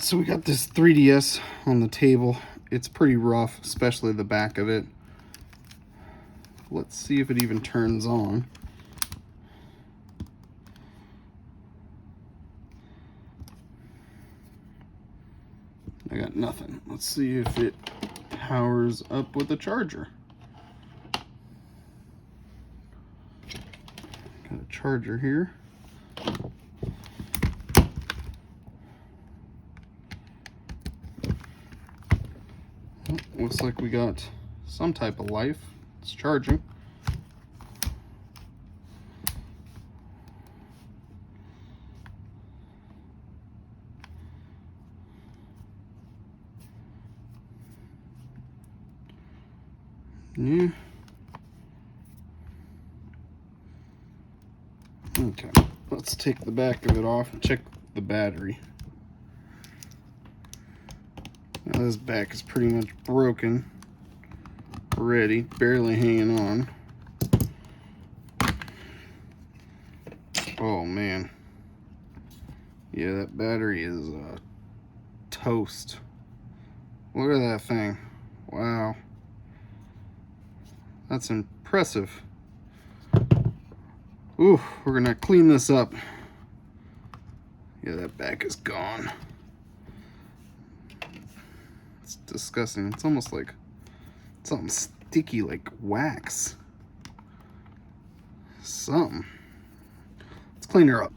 So we got this 3DS on the table. It's pretty rough, especially the back of it. Let's see if it even turns on. I got nothing. Let's see if it powers up with a charger. Got a charger here. Oh, looks like we got some type of life. It's charging. Yeah. Okay, let's take the back of it off and check the battery. Now this back is pretty much broken already, barely hanging on. Oh man. Yeah, that battery is toast. Look at that thing. Wow. That's impressive. Ooh, we're gonna clean this up. Yeah, that back is gone. It's disgusting. It's almost like something sticky, like wax. Something. Let's clean her up.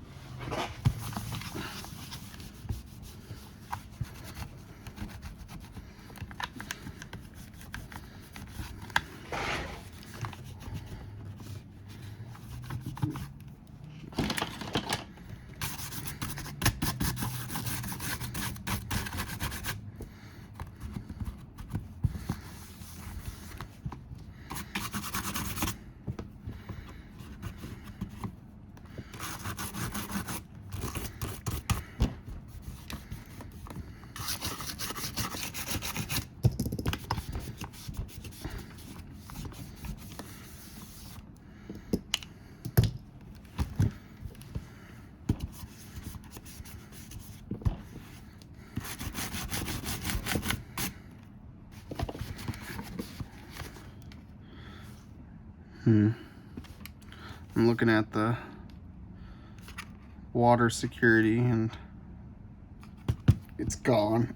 I'm looking at the water security and it's gone.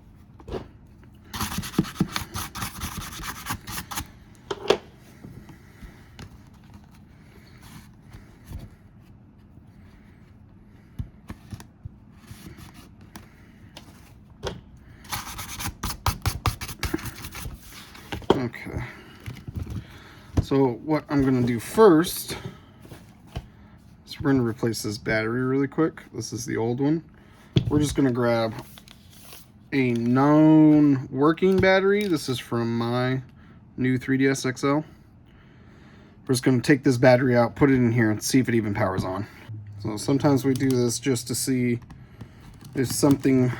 Okay. So what I'm gonna do first is we're gonna replace this battery really quick. This is the old one. We're just gonna grab a known working battery. This is from my new 3DS XL. We're just gonna take this battery out, put it in here, and see if it even powers on. So sometimes we do this just to see if something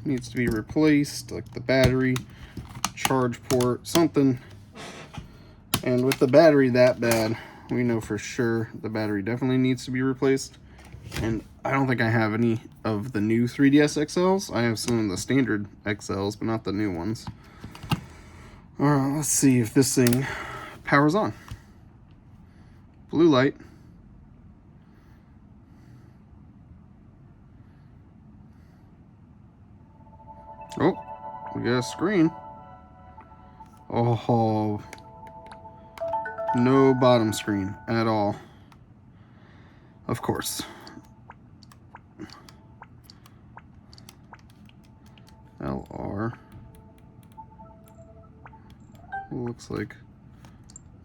needs to be replaced, like the battery, charge port, something. And with the battery that bad, we know for sure the battery definitely needs to be replaced. And I don't think I have any of the new 3DS XLs. I have some of the standard XLs, but not the new ones. All right, let's see if this thing powers on. Blue light. Oh, we got a screen. Oh, no bottom screen at all. Of course. LR. Looks like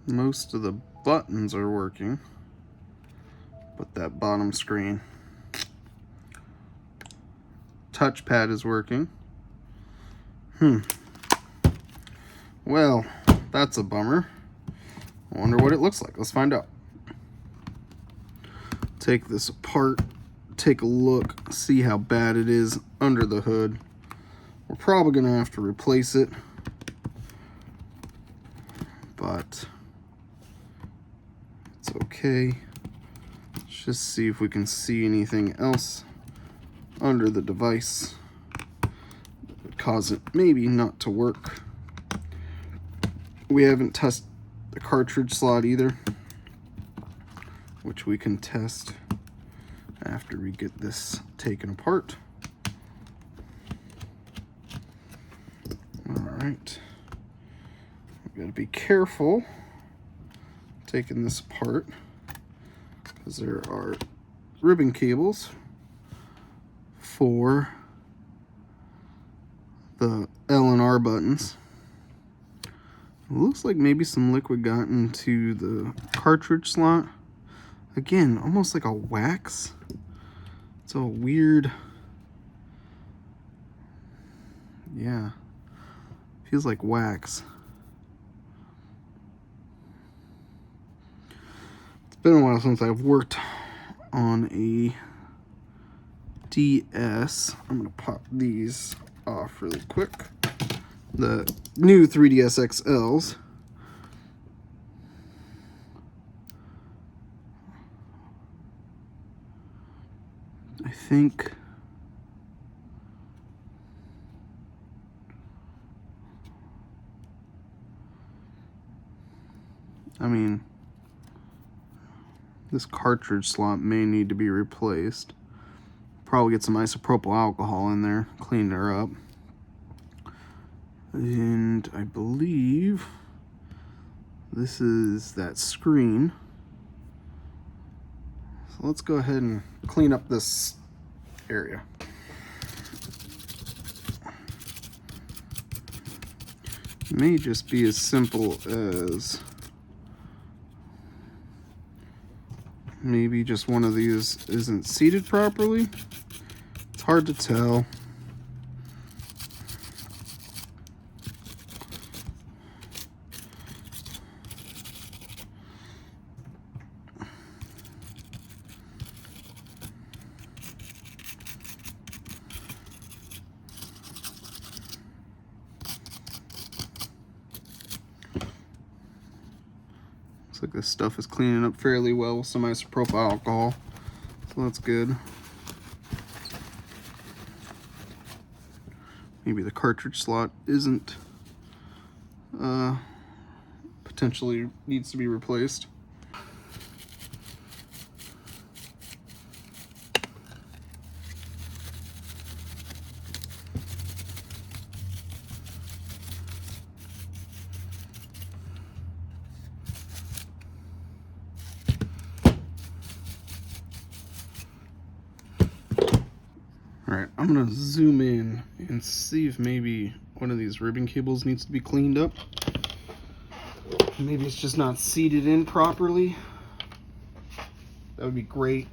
most of the buttons are working, but that bottom screen. Touchpad is working. Well, that's a bummer. I wonder what it looks like. Let's find out. Take this apart, take a look, see how bad it is under the hood. We're probably gonna have to replace it, but it's okay. Let's just see if we can see anything else under the device. cause it maybe not to work. We haven't tested the cartridge slot either, which we can test after we get this taken apart. All right, we gotta be careful taking this apart because there are ribbon cables for the L and R buttons. It looks like maybe some liquid got into the cartridge slot. Again, almost like a wax. It's a weird, yeah, feels like wax. It's been a while since I've worked on a DS. I'm gonna pop these off really quick. The new 3DS XLs. I think this cartridge slot may need to be replaced. Probably get some isopropyl alcohol in there, clean her up. And I believe this is that screen. So let's go ahead and clean up this area. It may just be as simple as maybe just one of these isn't seated properly. It's hard to tell. Looks like this stuff is cleaning up fairly well with some isopropyl alcohol, so that's good. Maybe the cartridge slot isn't, potentially needs to be replaced. Alright, I'm gonna zoom in and see if maybe one of these ribbon cables needs to be cleaned up. Maybe it's just not seated in properly. That would be great,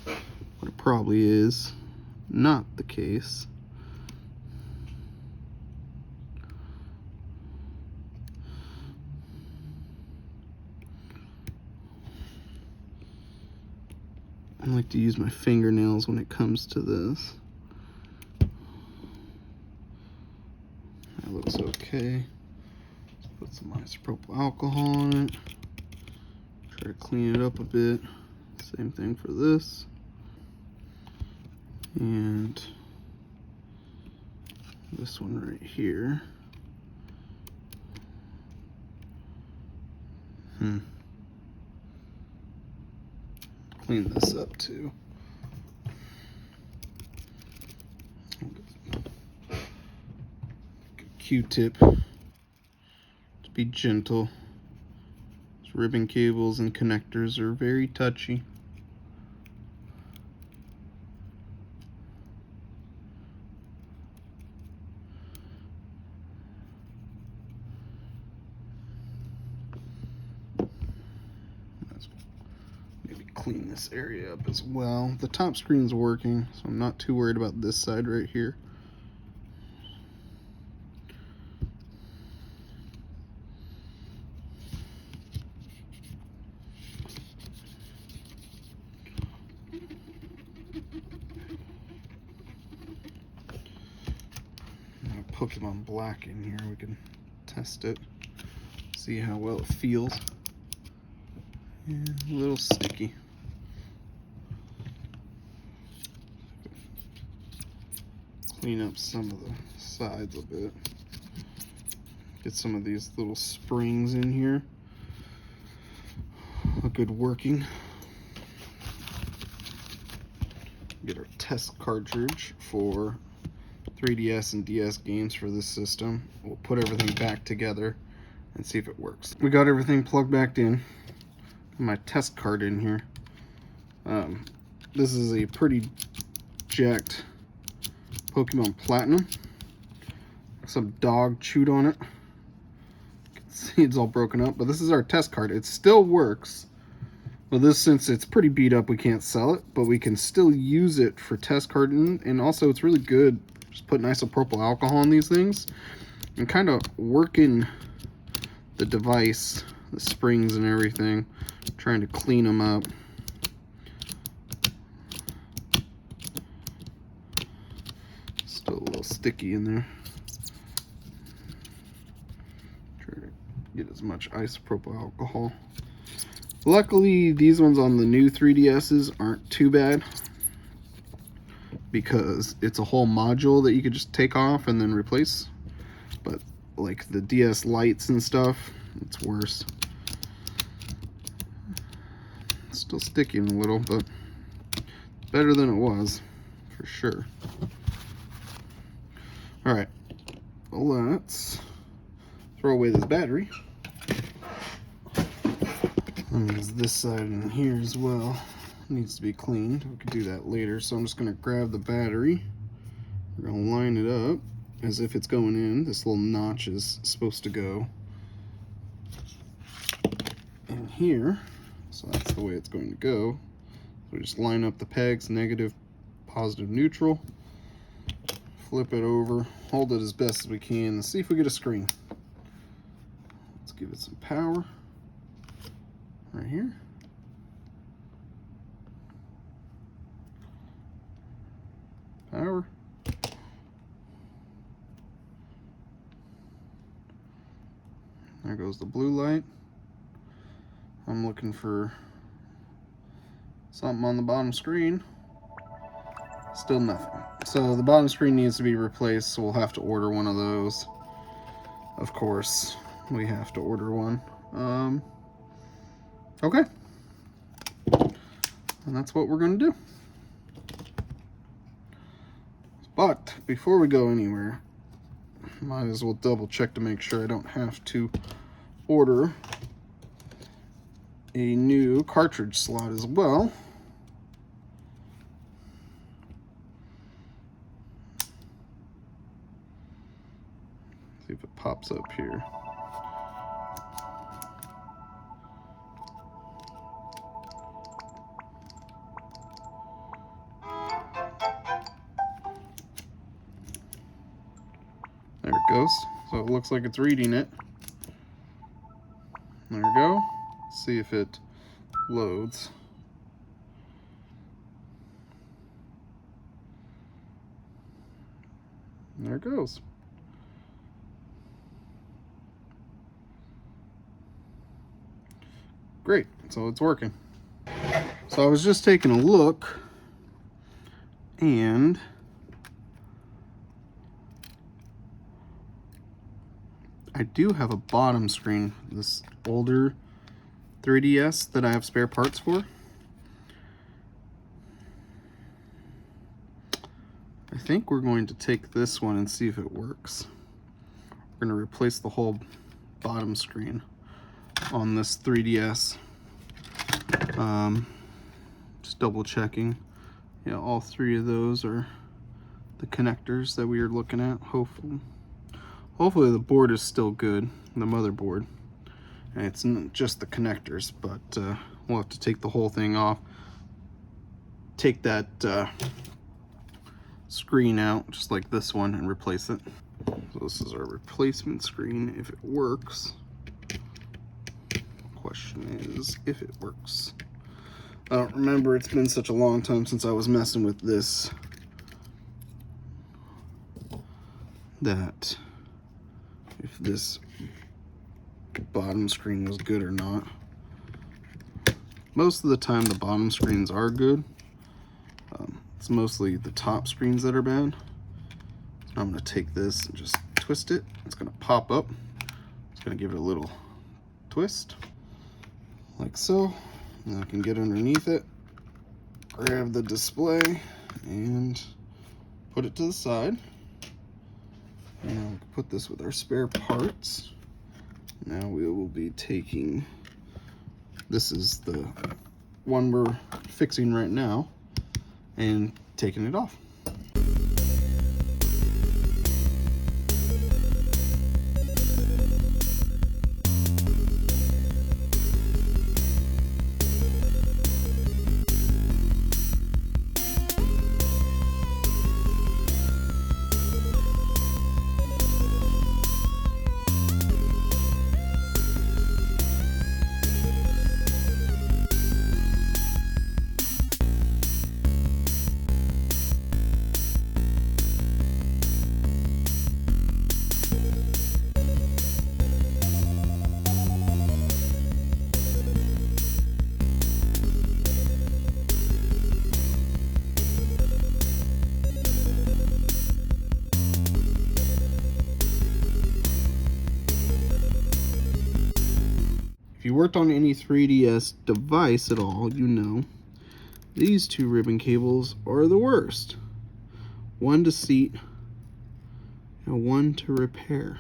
but it probably is not the case. I like to use my fingernails when it comes to this. That looks okay. Let's put some isopropyl alcohol on it. Try to clean it up a bit. Same thing for this. And this one right here. Clean this up too. Q-tip to be gentle. These ribbon cables and connectors are very touchy. Maybe clean this area up as well. The top screen's working, so I'm not too worried about this side right here. Pokemon Black in here, we can test it, see how well it feels. Yeah, a little sticky. clean up some of the sides a bit. Get some of these little springs in here. A good working. Get our test cartridge for 3DS and DS games for this system. We'll put everything back together and see if it works. We got everything plugged back in. My test card in here. This is a pretty jacked Pokemon Platinum. Some dog chewed on it. You can see it's all broken up, but this is our test card. It still works. But this, since it's pretty beat up, we can't sell it, but we can still use it for test carding, and also it's really good. Just putting isopropyl alcohol in these things and kind of working the device, the springs and everything, trying to clean them up. Still a little sticky in there. Try to get as much isopropyl alcohol. Luckily, these ones on the new 3DSs aren't too bad, because it's a whole module that you could just take off and then replace. But like the DS Lites and stuff, it's worse. It's still sticking a little, but better than it was, for sure. Alright, well, let's throw away this battery. That means this side in here as well needs to be cleaned. We could do that later, so I'm just going to grab the battery. We're going to line it up as if it's going in. This little notch is supposed to go in here, so that's the way it's going to go. So we just line up the pegs, negative, positive, neutral, flip it over, hold it as best as we can, and see if we get a screen. Let's give it some power right here. Power. There goes the blue light. I'm looking for something on the bottom screen. Still nothing. So the bottom screen needs to be replaced, so we'll have to order one of those. Of course, we have to order one. Okay. And that's what we're going to do. But before we go anywhere, might as well double check to make sure I don't have to order a new cartridge slot as well. See if it pops up here. There it goes. So it looks like it's reading it. There we go. See if it loads. There it goes. Great, so it's working. So I was just taking a look, and I do have a bottom screen, this older 3DS that I have spare parts for. I think we're going to take this one and see if it works. We're going to replace the whole bottom screen on this 3DS. Just double checking. Yeah, all three of those are the connectors that we are looking at. Hopefully the board is still good, the motherboard. And it's not just the connectors, but we'll have to take the whole thing off. Take that screen out, just like this one, and replace it. So this is our replacement screen, if it works. Question is if it works. I don't remember, it's been such a long time since I was messing with this that if this bottom screen was good or not. Most of the time the bottom screens are good. It's mostly the top screens that are bad. I'm going to take this and just twist it. It's going to pop up. It's going to give it a little twist, like so. And I can get underneath it, grab the display, and put it to the side. And I'll put this with our spare parts. Now we will be taking, this is the one we're fixing right now, and taking it off. If you worked on any 3DS device at all, you know these two ribbon cables are the worst. One to seat and one to repair.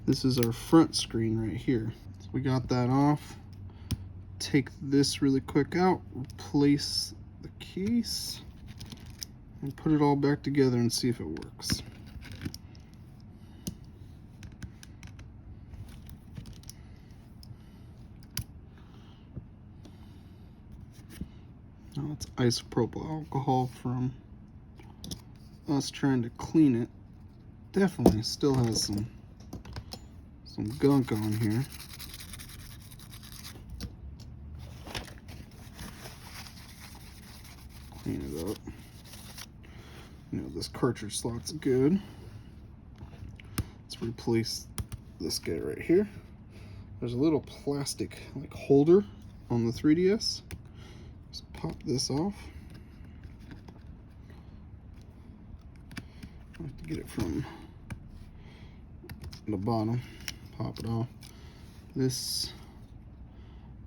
This is our front screen right here. So we got that off. Take this really quick out, replace the case, and put it all back together and see if it works. Now it's isopropyl alcohol from us trying to clean it. Definitely still has some gunk on here. Clean it up. You know, this cartridge slot's good. Let's replace this guy right here. There's a little plastic like holder on the 3DS. Just pop this off. I have to get it from the bottom. Pop it off. This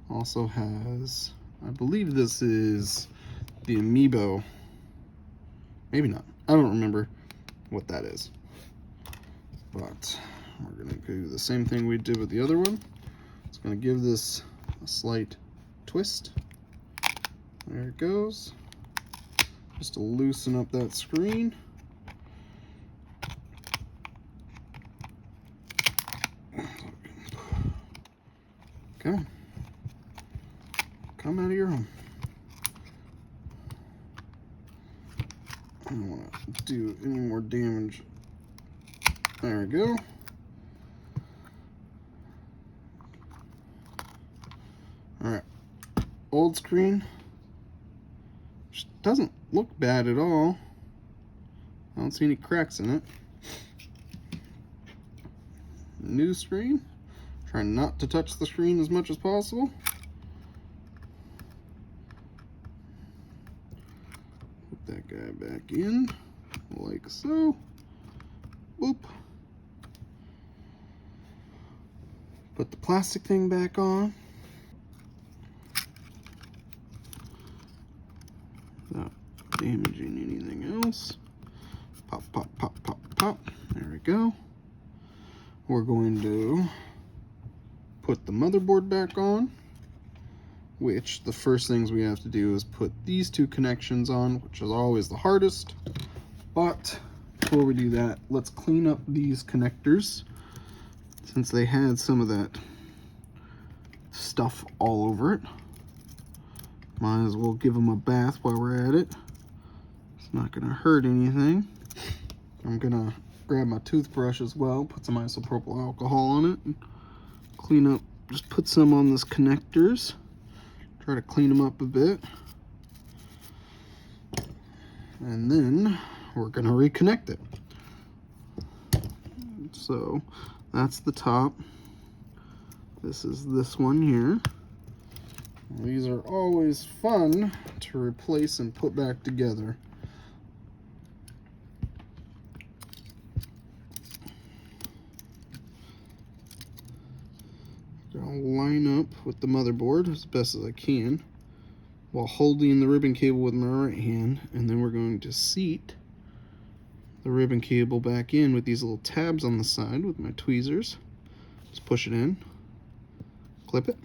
also has, I believe this is the Amiibo. Maybe not. I don't remember what that is. But we're going to do the same thing we did with the other one. It's going to give this a slight twist. There it goes. Just to loosen up that screen. Okay. Come out of your home. I don't want to do any more damage. There we go. Alright. Old screen. Which doesn't look bad at all. I don't see any cracks in it. New screen. Trying not to touch the screen as much as possible. Put that guy back in, like so. Boop. Put the plastic thing back on. Without damaging anything else. Pop, pop, pop, pop, pop. There we go. We're going to put the motherboard back on, which the first things we have to do is put these two connections on, which is always the hardest. But before we do that, let's clean up these connectors, since they had some of that stuff all over it. Might as well give them a bath while we're at it. It's not gonna hurt anything. I'm gonna grab my toothbrush as well, put some isopropyl alcohol on it, and clean up, just put some on these connectors. Try to clean them up a bit. And then we're gonna reconnect it. So that's the top. This is this one here. These are always fun to replace and put back together. I'll line up with the motherboard as best as I can while holding the ribbon cable with my right hand, and then we're going to seat the ribbon cable back in with these little tabs on the side with my tweezers. Just push it in, clip it.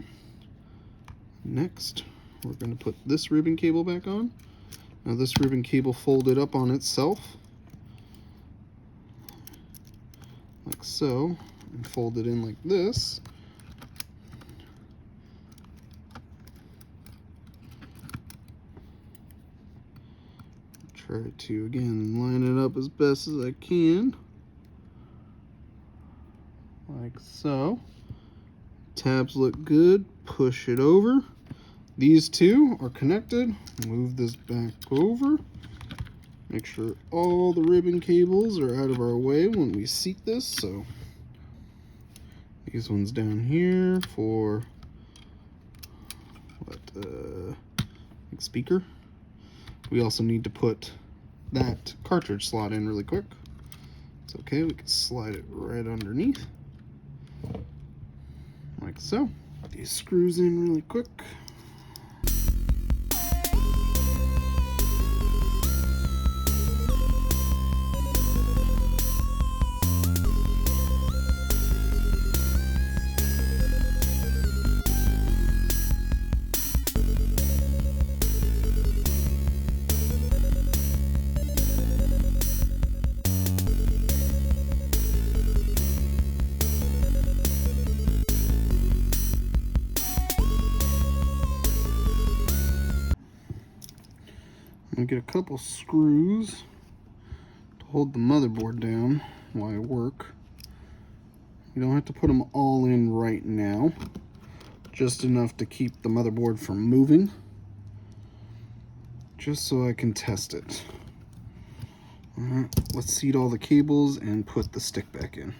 Next, we're going to put this ribbon cable back on. Now this ribbon cable folded up on itself, like so, and fold it in like this. Try to, again, line it up as best as I can, like so. Tabs look good, push it over. These two are connected. Move this back over. Make sure all the ribbon cables are out of our way when we seat this. So these ones down here for like speaker. We also need to put that cartridge slot in really quick. It's okay, we can slide it right underneath, like so. Put these screws in really quick. I'm gonna get a couple screws to hold the motherboard down while I work. You don't have to put them all in right now, just enough to keep the motherboard from moving, just so I can test it. Alright, let's seat all the cables and put the stick back in.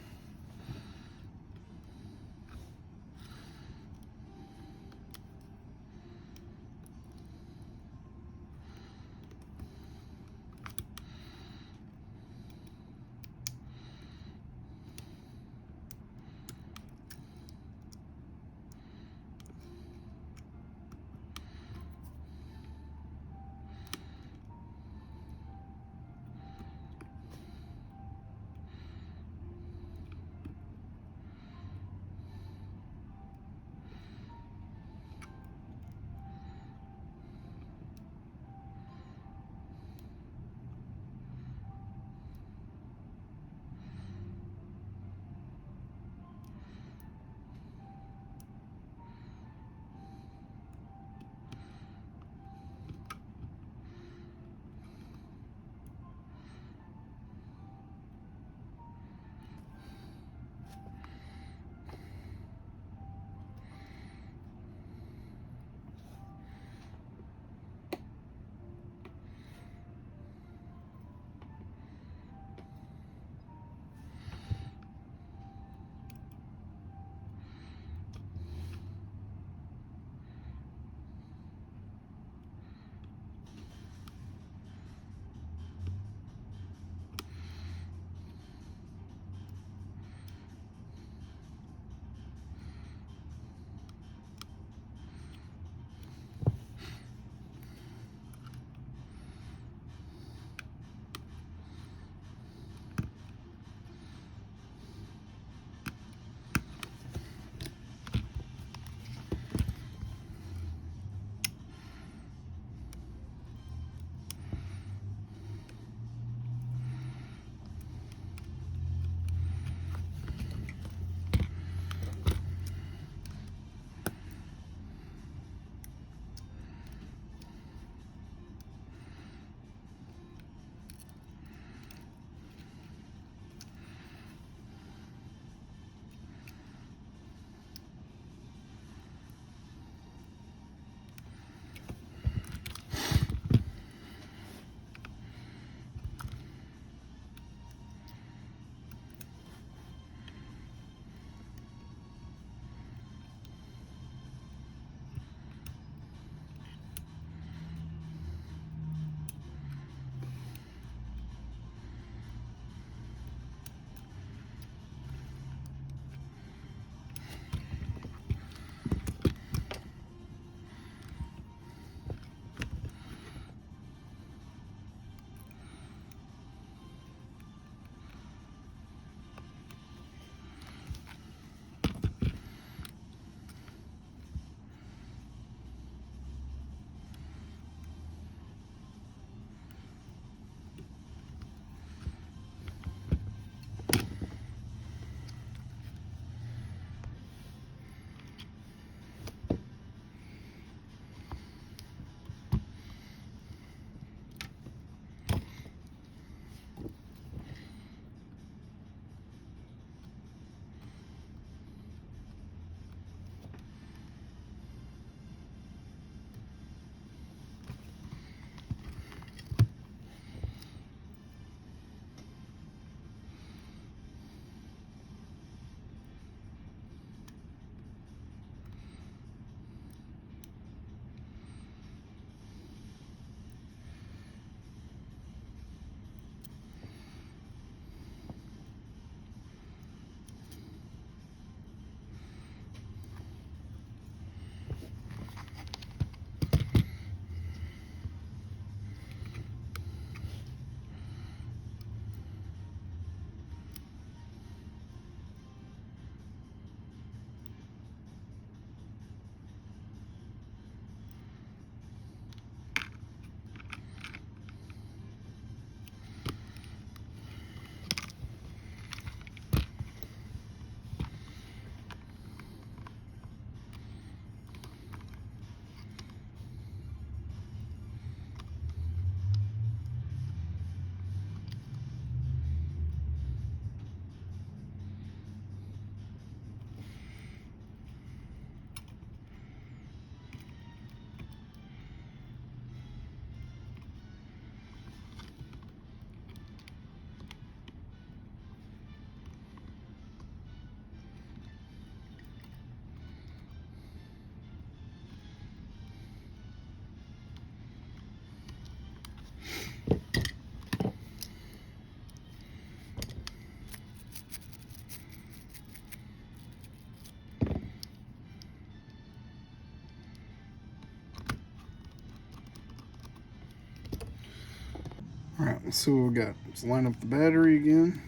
So we'll got, let's line up the battery again.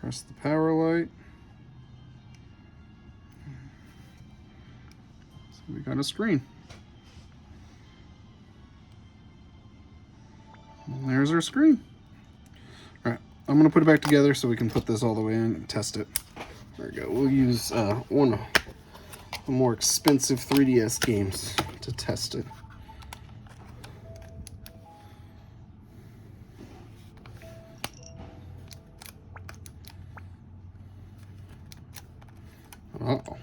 Press the power light. So we got a screen. And there's our screen. All right, I'm gonna put it back together so we can put this all the way in and test it. There we go. We'll use one of the more expensive 3DS games to test it. Uh-oh.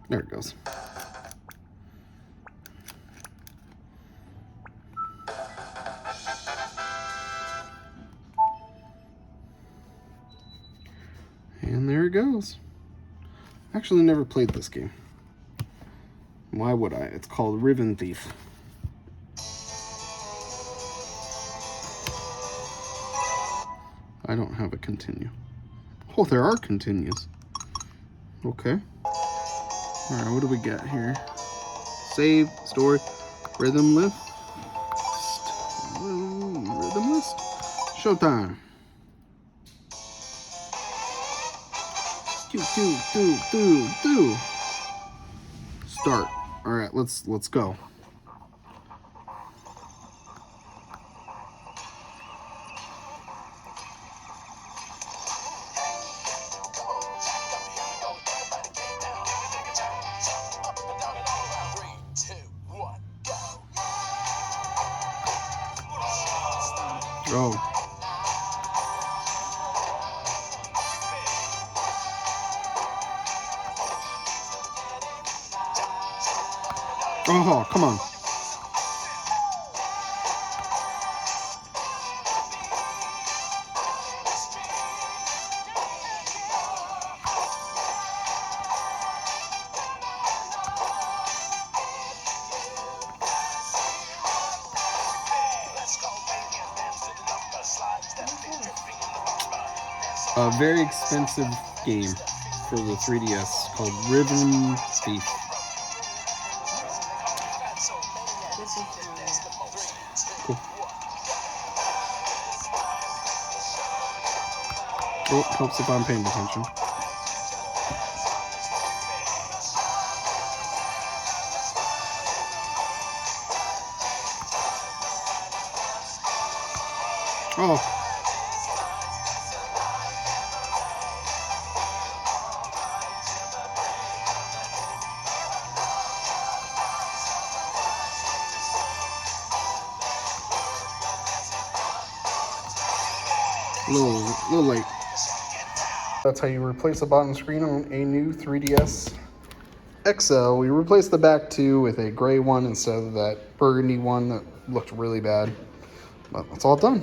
There it goes. And there it goes. Actually never played this game. Why would I? It's called Ribbon Thief. I don't have a continue. Oh, there are continues. Okay. Alright, what do we got here? Save, story, rhythm list. Rhythm list. Showtime. Do. Start. Alright, let's go. Oh. Oh, come on. A very expensive game for the 3DS called Ribbon Thief. Cool. Oh, helps if I'm paying attention. Oh. A little late. That's how you replace a bottom screen on a new 3DS XL. We replaced the back two with a gray one instead of that burgundy one that looked really bad. But it's all done.